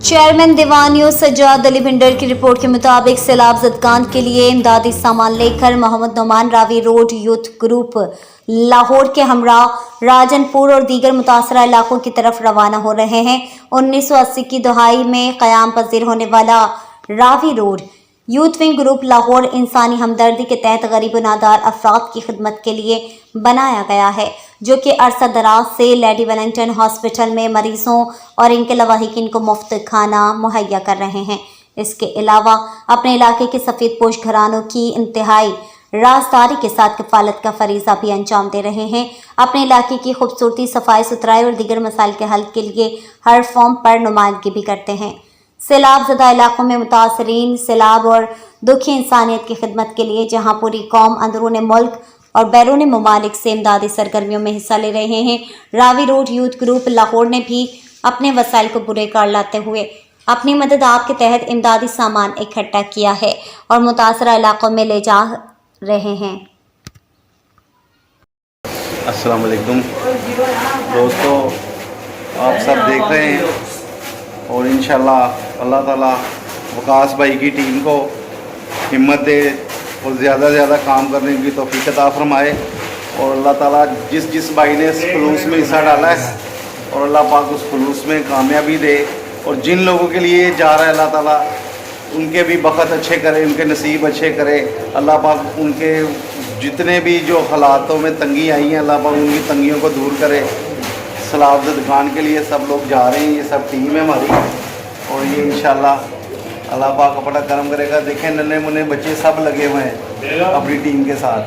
Chairman दीवानियों Sajjad Ali Bhinder की report के मुताबिक सैलाब ज़दगान के लिए इमदादी सामान लेकर Mohammad Noman Ravi road youth group Lahore के हमरा राजनपुर और दीगर मुतासरा इलाकों की तरफ रवाना हो रहे हैं। 1980 की दहाई में क़याम पजीर होने वाला Ravi road youth wing group Lahore इंसानी हमदर्दी के तहत गरीब नादार अफराद की खिदमत के लिए बनाया गया है, जो कि अरसा दराज से लेडी वेलिंगटन हॉस्पिटल में मरीजों और इनके लवाहिकीन को मुफ्त खाना मुहैया कर रहे हैं। इसके अलावा अपने इलाके के सफ़ेद पोश घरानों की इंतहाई राजदारी के साथ कफालत का फरीज़ा भी अंजाम दे रहे हैं। अपने इलाके की खूबसूरती, सफाई सुथराई और दीगर मसाइल के हल के लिए हर फॉर्म पर नुमाइंदगी भी करते हैं। सैलाब ज़दा इलाकों में मुतासरीन सैलाब और दुखी इंसानियत की खिदमत के लिए जहाँ पूरी कौम अंदरून मुल्क और बैरून ममालिक से इमदादी सरगर्मियों में हिस्सा ले रहे हैं, Ravi road youth group Lahore ने भी अपने वसाइल को बुरे कार लाते हुए अपनी मदद आप के तहत इमदादी सामान इकट्ठा किया है और मुतासरा इलाकों में ले जा रहे हैं। अस्सलाम वालेकुम दोस्तों, आप सब देख रहे हैं और इंशाल्लाह अल्लाह ताला वकास भाई की टीम को हिम्मत दे और ज़्यादा से ज़्यादा काम करने की तौफीक अता फरमाए और अल्लाह ताला जिस भाई ने इस खुलूस में हिस्सा डाला है और अल्लाह पाक उस खुलूस में कामयाबी दे और जिन लोगों के लिए जा रहा है अल्लाह ताला उनके भी बख़त अच्छे करे, उनके नसीब अच्छे करे। अल्लाह पाक उनके जितने भी जो हालातों में तंगी आई हैं अल्लाह पाक उनकी तंगियों को दूर करे। सैलाब ज़दगान के लिए सब लोग जा रहे हैं, ये सब टीम है हमारी और ये इंशाल्लाह अल्लाह पाक अपना करम करेगा। देखें नन्हे मुन्ने बच्चे सब लगे हुए हैं अपनी टीम के साथ।